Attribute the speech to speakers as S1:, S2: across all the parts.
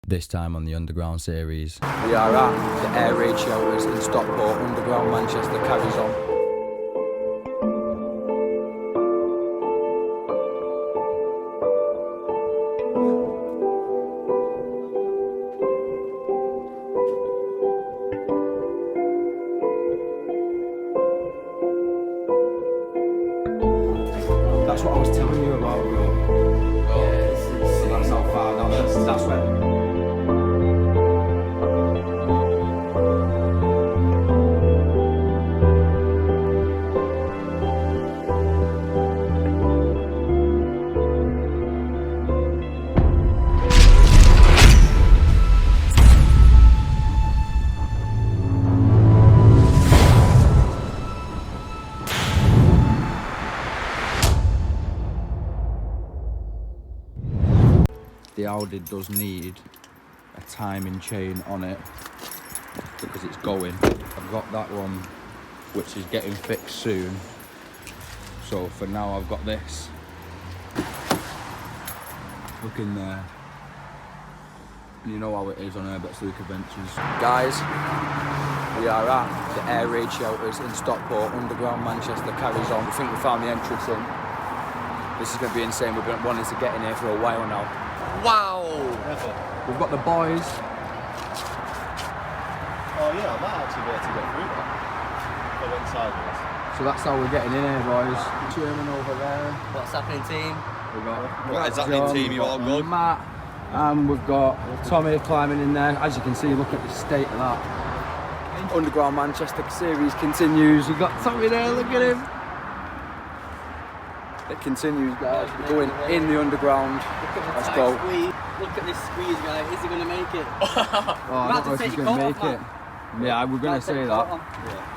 S1: This time on the Underground series.
S2: We are at the air raid shelters in Stockport, Underground Manchester carries on. That's what I was telling you about, bro. So that's how far down that's when.
S1: The Audi does need a timing chain on it because it's going. I've got that one which is getting fixed soon. So for now I've got this. Look in there. You know how it is on urbexlukkaventures.
S2: Guys, we are at the air raid shelters in Stockport, Underground Manchester carries on. We think we found the entrance in. This is going to be insane. We've been wanting to get in here for a while now. Wow! We've got the boys.
S3: Oh yeah, I might actually be able to get through that. If I went sideways.
S2: So that's how we're getting in here, boys. Chairman over there.
S4: What's happening, team?
S2: We've got
S3: What is happening, team? You all good?
S2: Matt. And we've got Tommy climbing in there. As you can see, look at the state of that. Underground Manchester series continues. We've got Tommy there, look at him. It continues, guys. We're going in the underground. Let's go.
S4: Look at this squeeze, guy. Is he going to make it?
S2: Oh, I don't know if he's going to make it. Yeah, we're going to say that.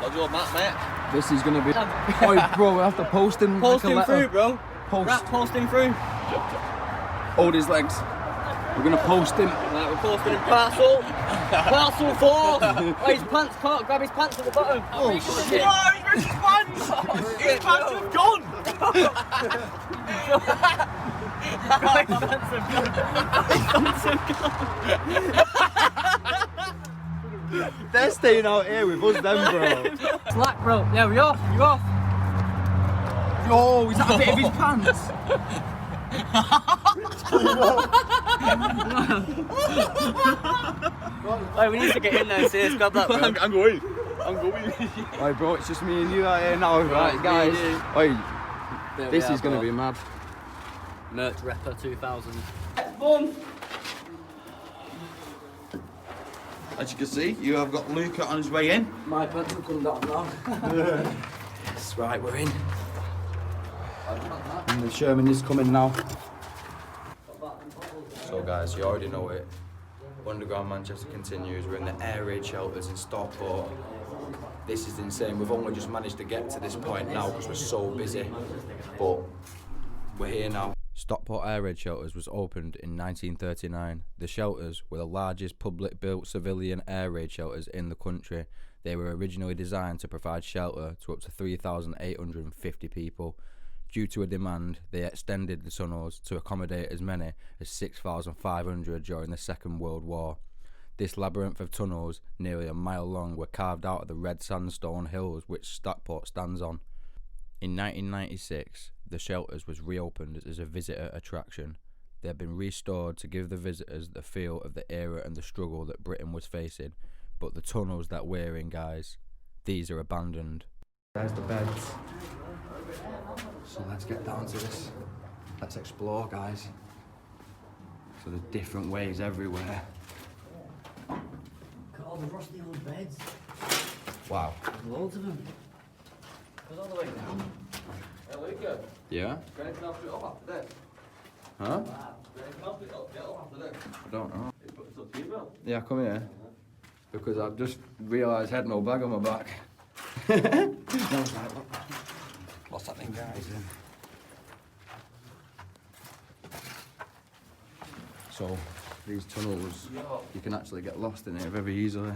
S3: What's your mat, mate?
S2: This is going to be... Oh, bro, we have to post him.
S4: Post
S2: like
S4: him through, bro.
S2: Post
S4: him through.
S2: Hold his legs. We're going to post him.
S4: Right, we're posting him parcel. Parcel 4. Oh, his pants caught. Grab his pants at the bottom.
S3: Oh, shit. Oh, he's ripped his pants! His pants have gone! They're staying out here with us then, bro.
S4: Slack, bro. Yeah, we off. You off?
S2: Yo, is that a bit of his pants?
S4: Wait, we need to get in there and see us. Grab that, bro.
S3: I'm going. I'm going.
S2: Right, bro, it's just me and you out here now. Right, guys. Oi, this is going to be mad.
S4: Merch Repper 2000.
S3: As you can see, you have got Luca on his way in.
S2: My pants have come down now. Yes, right, we're in. And the Sherman is coming now.
S1: So guys, you already know it. Underground Manchester continues. We're in the air raid shelters in Stockport. This is insane. We've only just managed to get to this point now because we're so busy. But we're here now. Stockport Air Raid Shelters was opened in 1939. The shelters were the largest public-built civilian air raid shelters in the country. They were originally designed to provide shelter to up to 3,850 people. Due to a demand, they extended the tunnels to accommodate as many as 6,500 during the Second World War. This labyrinth of tunnels, nearly a mile long, were carved out of the red sandstone hills which Stockport stands on. In 1996, the shelters was reopened as a visitor attraction. They have been restored to give the visitors the feel of the era and the struggle that Britain was facing. But the tunnels that we're in, guys, these are abandoned.
S2: There's the beds. So let's get down to this. Let's explore, guys. So there's different ways everywhere.
S4: Look at all the rusty old beds.
S2: Wow.
S4: There's loads of them. Goes all the way down.
S3: Hey, Luca.
S1: Yeah?
S3: Can I help it up after this?
S1: Huh?
S3: Can I help it up? Get up after this.
S1: I don't know.
S3: It's up to you, bro.
S1: Yeah, come here. Because I've just realised I had no bag on my back. No, it's like, look. What's happening, guys? So, these tunnels, you can actually get lost in here very easily.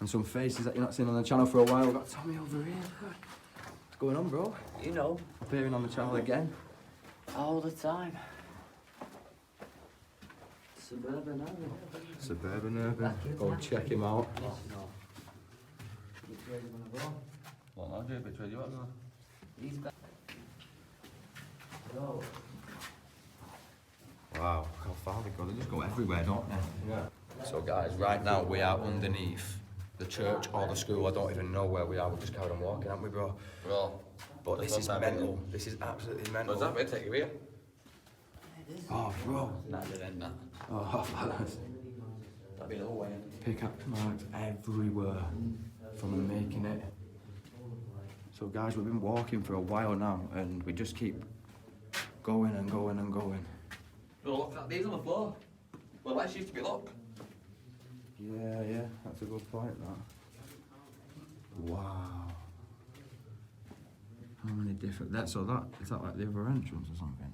S1: And some faces that you're not seeing on the channel for a while. We've got Tommy over here. What's going on, bro?
S4: You know,
S1: Appearing on the channel again.
S4: all the time.
S2: Suburban urban. Go check him out.
S3: What, I'll do a bit of you want now?
S2: Wow, look how far they go. They just go everywhere, don't they?
S3: Yeah.
S2: So guys, right now we are underneath the church or the school. I don't even know where we are. We've just carried on walking, haven't we, bro?
S3: Bro.
S2: But this is mental. This is absolutely mental.
S3: What's that bit? Take you here?
S2: Oh, bro.
S3: Nah, dead end that.
S2: Oh,
S3: That'd be a little way.
S2: pickaxe marks everywhere from them making it. So guys, we've been walking for a while now and we just keep going and going and going.
S3: Bro, look at these on the floor. Well, lights used to be locked.
S2: Yeah, that's a good point, that. Wow. How many different... is that like the other entrance or something?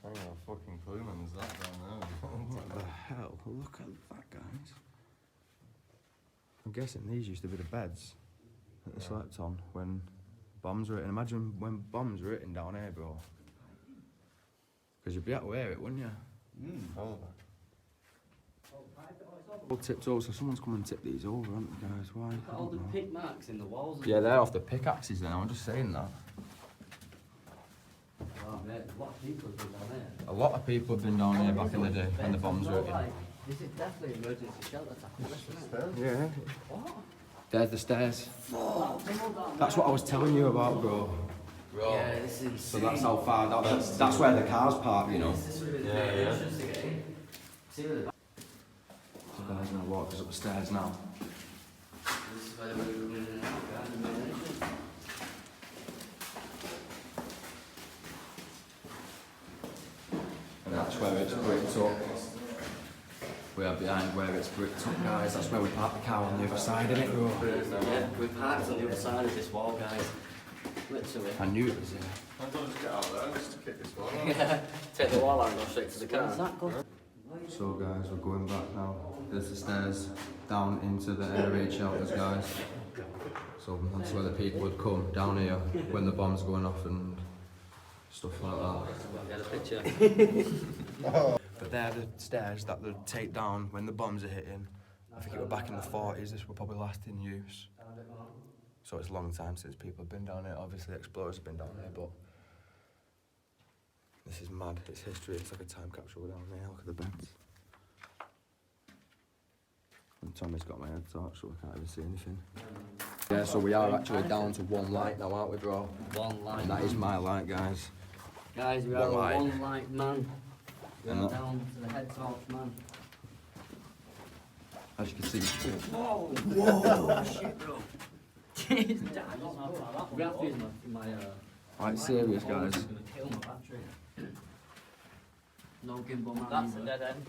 S3: I don't know, fucking clue, man. There's that down there.
S2: What the hell? Look at that, guys. I'm guessing these used to be the beds that they slept on when bombs were hitting. Imagine when bombs were hitting down here, bro. Because you'd be able to hear it, wouldn't you?
S3: Probably.
S2: All tipped over, so someone's come and tipped these over, haven't they, guys? Why?
S4: All the pick marks in the walls.
S2: Yeah, they're off the pickaxes then, I'm just saying that.
S4: Oh, mate, a lot of people have been down there.
S2: A lot of people have been down here back in the day when the bombs were hitting.
S4: This is definitely an emergency shelter attack, isn't it?
S2: Yeah.
S4: What?
S2: There's the stairs.
S4: Oh,
S2: That's what I was telling you about, bro.
S3: Bro.
S4: yeah, this is insane.
S2: So that's how far down. That's where the cars park, you know.
S3: Yeah.
S4: See where the
S2: So guys, gonna walk us up the stairs now.
S4: this is where they're coming in and out, guys, the main entrance.
S2: And that's where it's bricked up. We are behind where it's bricked up, guys. That's where we park the car on the other side, innit, bro?
S4: Yeah, we're parked on the other side of this wall, guys. Literally.
S2: I knew it was there.
S3: I don't just get out there and just kick this wall.
S4: Yeah. Take the wall out and go straight to the car. Where's that go?
S2: So guys, we're going back now. There's the stairs down into the air raid shelters, guys. So that's where the people would come, down here, when the bombs going off and stuff like that.
S4: Get a picture.
S2: But they're the stairs that they'd take down when the bombs are hitting. I think it was back in the 40s, this were probably last in use. So it's a long time since people have been down here. Obviously explorers have been down here, but this is mad. It's history. It's like a time capsule down there. Look at the beds. And Tommy's got my head torch, so I can't even see anything. Yeah, so we are actually down to one light now, aren't we, bro?
S4: One light.
S2: And that is my light, guys.
S4: Guys, we are
S2: One light.
S4: a one light man. We
S2: And
S4: are
S2: that-
S4: down to the head torch man.
S2: As you can see.
S4: Whoa! Whoa! Shit, bro. Jeez, Dad. We have to use my
S2: Quite serious, guys.
S4: It's gonna kill my battery. No gimbal man. That's a dead end.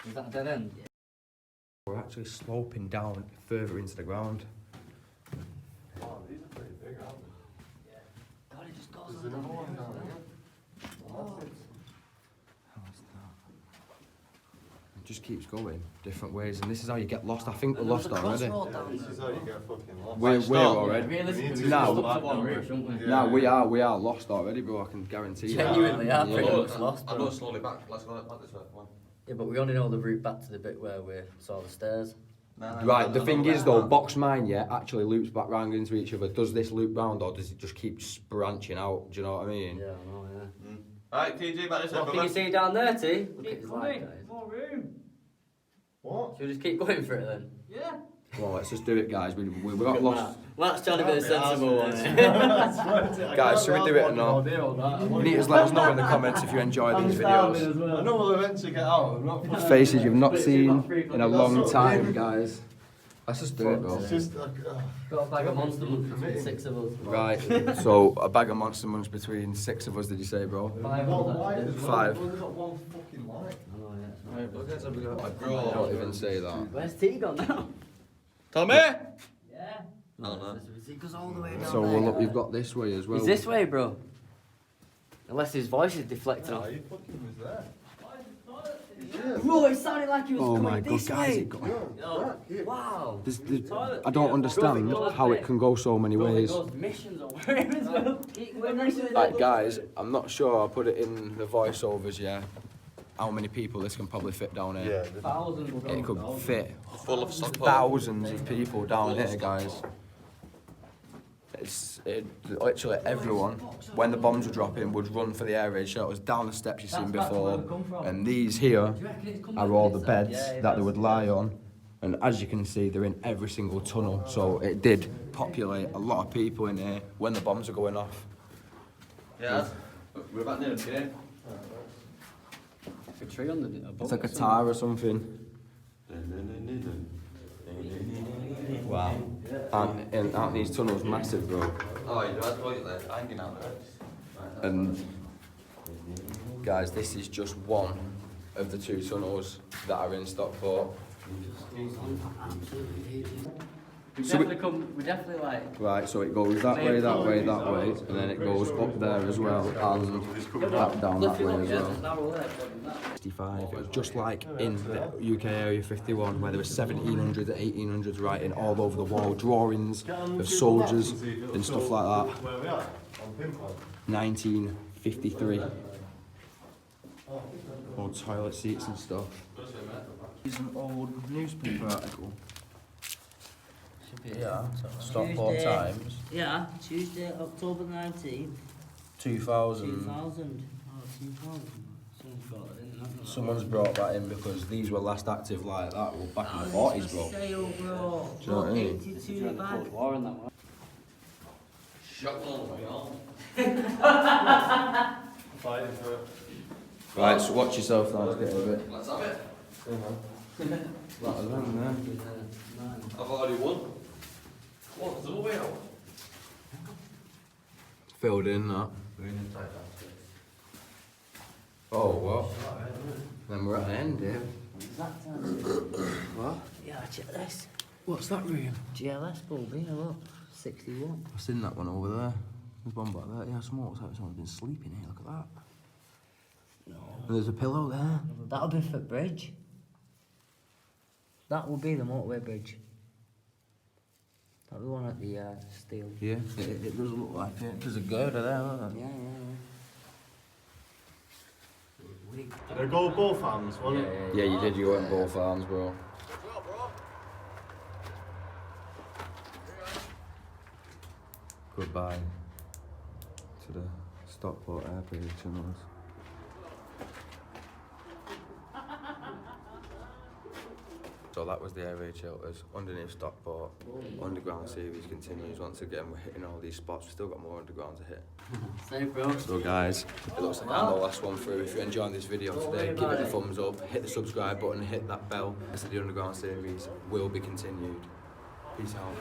S4: Is that a dead end?
S2: We're actually sloping down further into the ground.
S3: Oh, these are pretty big, aren't they?
S4: God, it just goes
S3: There's
S4: on
S3: another
S4: down
S3: one
S4: there.
S3: down there.
S4: Oh.
S2: It just keeps going different ways, and this is how you get lost. I think we're
S4: And there
S2: lost
S4: was a
S2: already.
S4: crossroad down
S3: This
S4: there.
S3: is how you get fucking lost.
S2: We're already.
S4: Realistically,
S2: No.
S4: we should have one route, shouldn't we?
S2: No, we are lost already, bro. I can guarantee you.
S4: Genuinely,
S2: that.
S4: are pretty
S2: Yeah.
S4: much lost,
S3: I'll
S4: bro.
S3: go slowly back. Let's go back this way. Come on.
S4: Yeah, but we only know the route back to the bit where we saw the stairs.
S2: Right, the thing is though, box mine, yeah, actually loops back round into each other. Does this loop round or does it just keep branching out? Do you know what I mean?
S4: Yeah, I know, yeah.
S3: Alright, TG, back this way.
S4: What can you see down there, T? Look at his light, guys.
S5: More room.
S3: What?
S4: Should we just keep going for it then?
S5: Yeah.
S2: Come on, let's just do it, guys. We got lost.
S4: Matt's trying to be the sensible one.
S2: Guys, should we do it or not? You need to let us know in the comments if you enjoy these videos.
S3: I know we'll eventually get out. I'm not fucking...
S2: Faces you've not seen in a long time, guys. Let's just do it, bro.
S3: It's just like...
S4: Got a bag of Monster Munch between 6 of us.
S2: Right, so a bag of Monster Munch between 6 of us, did you say, bro?
S4: 5
S3: What
S4: of
S3: light
S4: us.
S3: as well?
S2: 5.
S3: We've only got one fucking light.
S4: I know, yeah. it's
S3: Look at we got a
S2: I don't even say that.
S4: Where's T gone now?
S3: Tommy!
S5: Yeah.
S3: No, no.
S4: He goes all the way down
S2: So
S4: there.
S2: well, look, we've got this way as well.
S4: He's this way, bro. Unless his voice is deflecting off.
S3: No, he fucking was there.
S4: Bro, it sounded like he was
S2: Oh
S4: coming
S2: my god,
S4: this
S2: guys,
S4: way.
S2: it got...
S4: Wow.
S2: I don't understand how it can go so many
S4: Bro, it
S2: ways.
S4: goes missions over here as well.
S2: Right, guys, I'm not sure I'll put it in the voiceovers, yeah. how many people this can probably fit down here.
S3: Yeah.
S4: Thousands.
S2: It could fit
S3: Full of Stockport.
S2: thousands of people down here, guys. Literally everyone, when the bombs were dropping, would run for the air raid shelters down the steps you've seen before. And these here are all the beds that they would lie on. And as you can see, they're in every single tunnel. So it did populate a lot of people in here when the bombs were going off.
S3: Yeah. We're about near the game.
S4: A tree on the
S2: It's like a tar or something. Wow. Aren't these tunnels massive, bro?
S3: Oh, you have to look at that hanging out there.
S2: And guys, this is just one of the 2 tunnels that are in Stockport.
S4: We
S2: So
S4: definitely like.
S2: Right, so it goes that way, that way, that way, and then it goes up there as well, and back down that way as well. 65. It was just like in the UK Area 51, where there were 1700s and 1800s writing all over the wall, drawings of soldiers and stuff like that.
S3: Where we are? On Pinpoint.
S2: 1953. Old toilet seats and stuff. Here's an old newspaper article. Yeah, Stockport
S5: Tuesday.
S2: Times,
S5: Yeah, Tuesday, October 19th,
S2: 2000.
S5: 2000. Oh, 2000. Someone's got it in, haven't they?
S2: Someone's brought that in because these were last active like that, well, back in the 40s, bro.
S5: Sale, bro.
S2: Do you know what I mean?
S5: 82 bag.
S4: War in that one.
S3: Shut all the way on. Fighting for it.
S2: Right, so watch yourself now, it's getting a bit.
S3: Let's have it.
S2: That was them there.
S3: I've already won. What? There's no way out.
S2: Filled in that. Oh, what? Then we're at the end here. What?
S5: Yeah, check this.
S2: What's that room?
S5: GLS bulb, yeah, look. 61.
S2: I've seen that one over there. There's one back there. Yeah, someone's been sleeping here, look at that.
S5: No.
S2: And there's a pillow there.
S5: That'll be for bridge. That will be the motorway bridge. That'll be one at the steel.
S2: Yeah, it does look like it. There's a girder there, isn't
S5: Yeah,
S3: Did I go with both hands?
S2: there? Yeah, you did. You went both arms, bro. Goodbye to the Stockport airport tunnels. So that was the air raid shelters underneath Stockport. Underground series continues. Once again, we're hitting all these spots. We've still got more underground to hit.
S4: Say, bro.
S2: So guys, it looks like I'm the last one through. If you're enjoying this video today, give it a thumbs up, hit the subscribe button, hit that bell. The underground series will be continued. Peace out.